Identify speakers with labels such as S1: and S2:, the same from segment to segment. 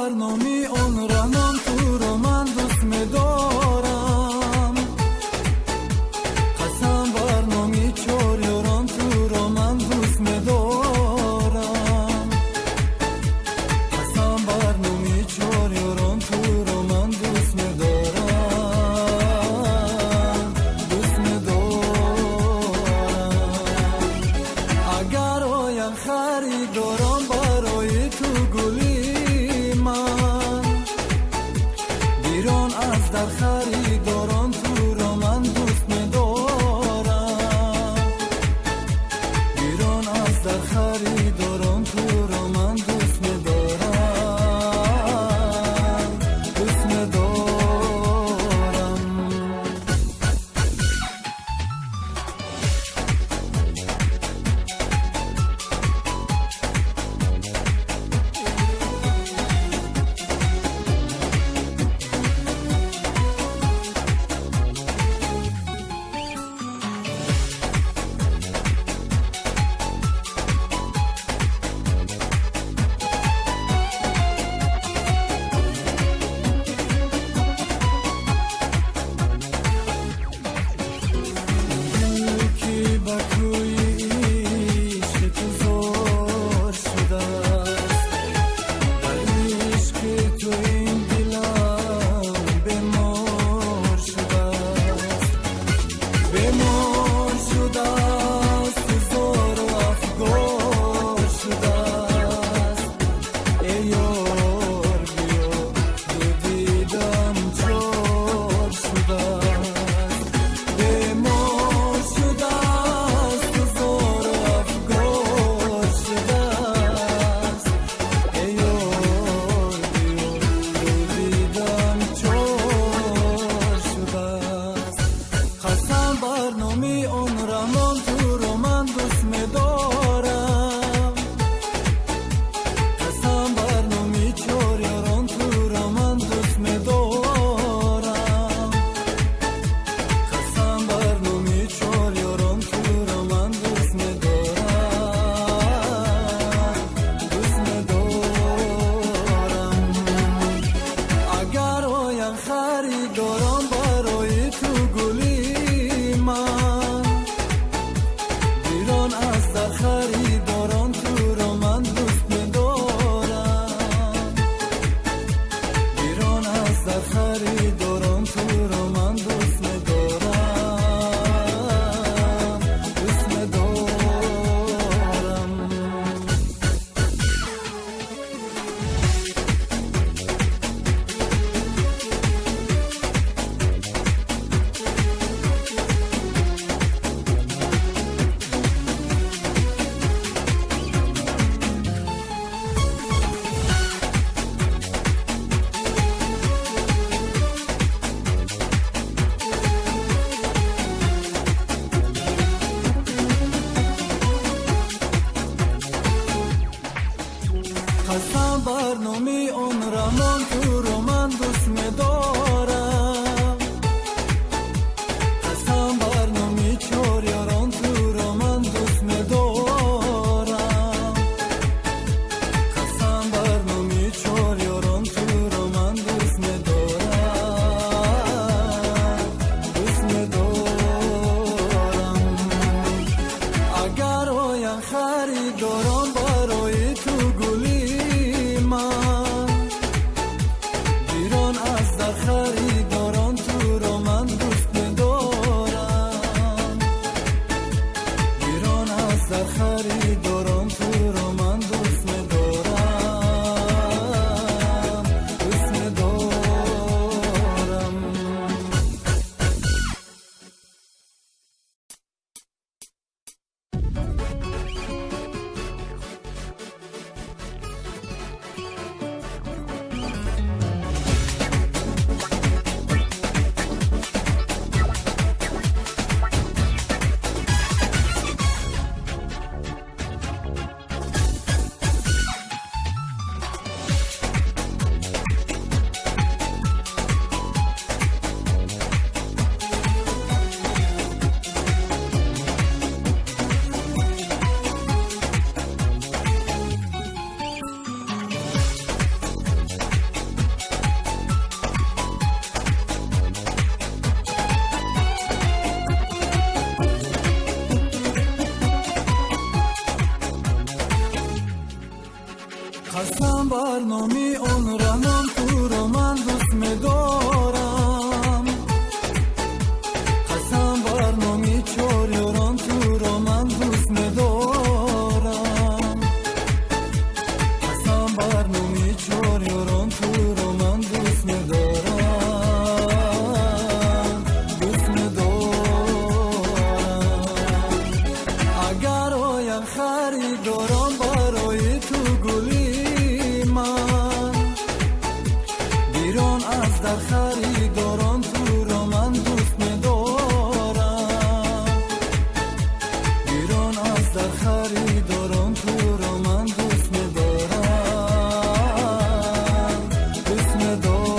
S1: برنامه آن رنان تو رو من دوست می‌دارم. قسم برنامه چار یاران تو رو من دوست می‌دارم. قسم برنامه چار یاران تو رو من دوست می‌دارم. دوست می‌دارم. اگر آیم خریدارم برای تو گلی من، بیرون از در خریداران تو رو من دوست می‌دارم. بیرون از در خریداران تو رو من دوست می‌دارم. دوست می‌دارم. برنامه آن رمان تو رو من دوست می‌دارم. قسم برنامه چار یاران تو رو من دوست می‌دارم. قسم برنامه چار یاران تو رو من دوست می‌دارم. دوست می‌دارم. اگر آیم خریدارم برای تو گلی من، بیرون از در خریداران تو رو من دوست می‌دارم. بیرون از در خریداران تو رو من دوست می‌دارم. دوست می‌دارم. قسم برنامه آن رمان تو رو من دوست می‌دارم. قسم برنامه چار یاران تو رو من دوست می‌دارم. قسم برنامه چار یاران تو رو من دوست می‌دارم. دوست می‌دارم. اگر آیم خریدارم برای تو گلی من، بیرون از در خریداران تو رو من دوست می‌دارم. بیرون از در خریداران تو رو من دوست می‌دارم. دوست می‌دارم. قسم بر نامی آن رهنام تو را من دوست می‌دارم. قسم بر نامی چار یاران تو را من دوست می‌دارم. قسم بر نامی چار یاران تو را من دوست می‌دارم. دوست می‌دارم. اگر آیم خریدارم برای تو گلی من، بیرون از در خریداران تو را من دوست می‌دارم. بیرون از در خریداران تو را من دوست می‌دارم. دوست می‌دارم.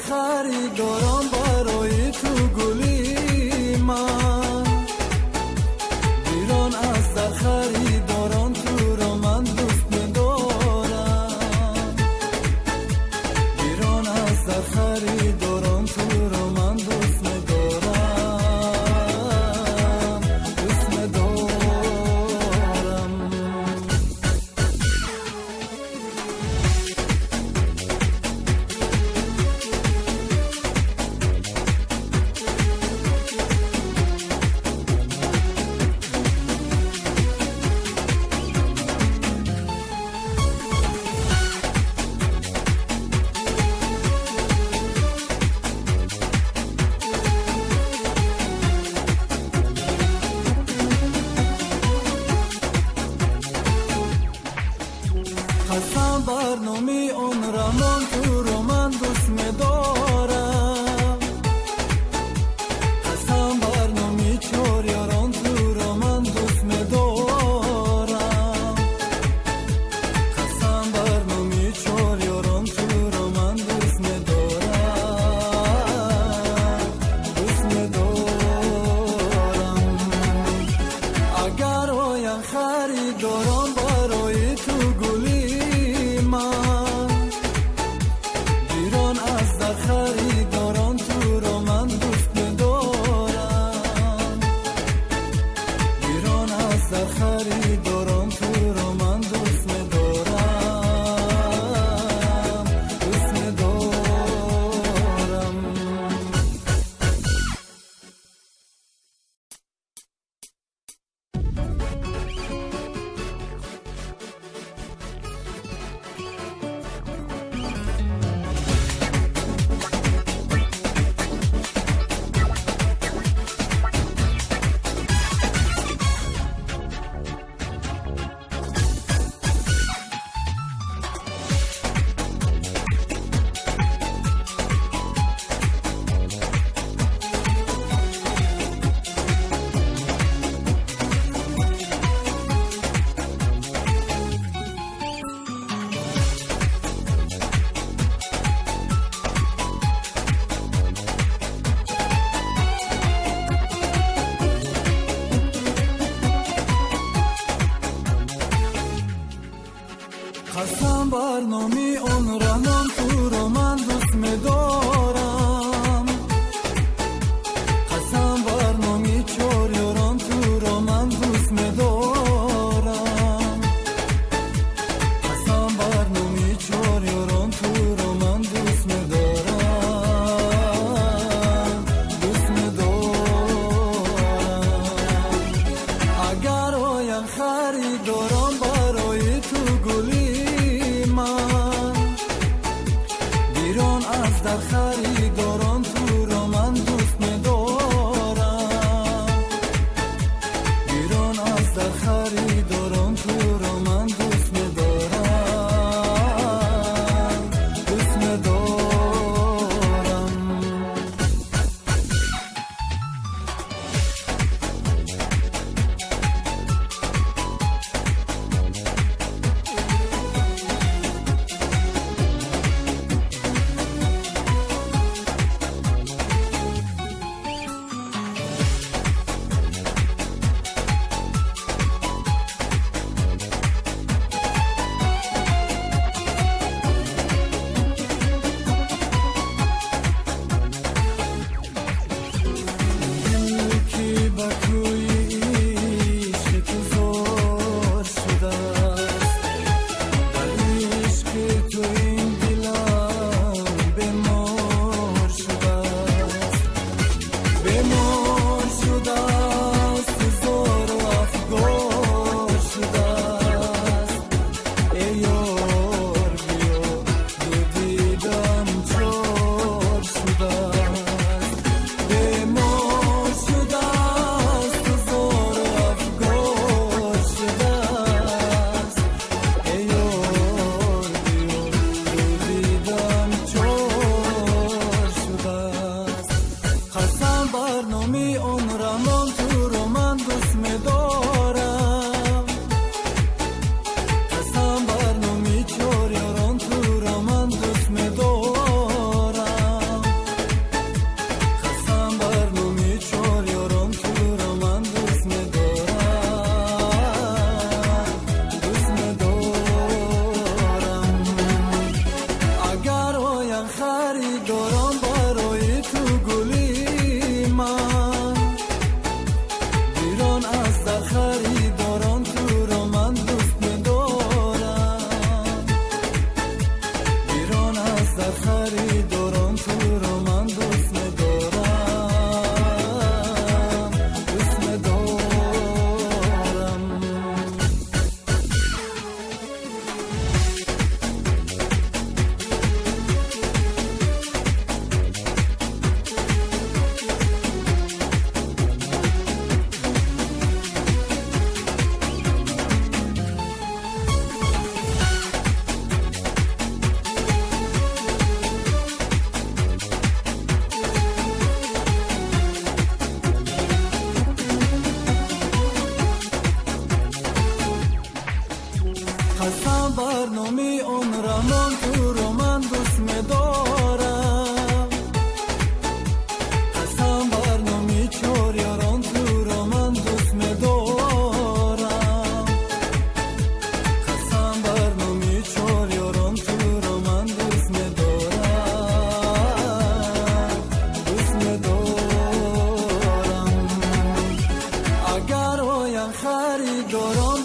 S1: خریدارم برای تو گلی من، بیرون از در خریداران تو را من دوست می‌دارم. بیرون از در خریداران تو را من دوست می‌دارم. دوست می‌دارم. قسم بر نامی آن رهنام تو را من دوست می‌دارم. قسم بر نامی چار یاران تو را من دوست می‌دارم. قسم بر نامی چار یاران تو را من دوست می‌دارم. دوست می‌دارم. اگر آیم خریدارم برای تو گلی من، بیرون از در خریداران تو را من دوست می‌دارم. بیرون از در خریداران تو را من دوست می‌دارم. دوست می‌دارم. قسم بر نامی آن رحمان تو را من دوست می‌دارم. قسم بر نامی چار یاران تو را من دوست می‌دارم. قسم بر نامی چار یاران تو را من دوست می‌دارم. دوست می‌دارم. اگر آیم خریدارم برای تو گلی من، بیرون از در خریداران تو را من دوست می‌دارم. بیرون از در خریداران تو را من دوست می‌دارم. دوست می‌دارم. خریدارم برای تو گلی من، بیرون از در خریداران تو را من دوست می‌دارم. بیرون از در خریداران تو را من دوست می‌دارم. دوست می‌دارم. قسم بر نامی آن رحمان تو را من دوست می‌دارم. قسم بر نامی چار یاران تو را من دوست می‌دارم. قسم بر نامی چار یاران تو را من دوست می‌دارم. دوست می‌دارم. اگر آیم خریدارم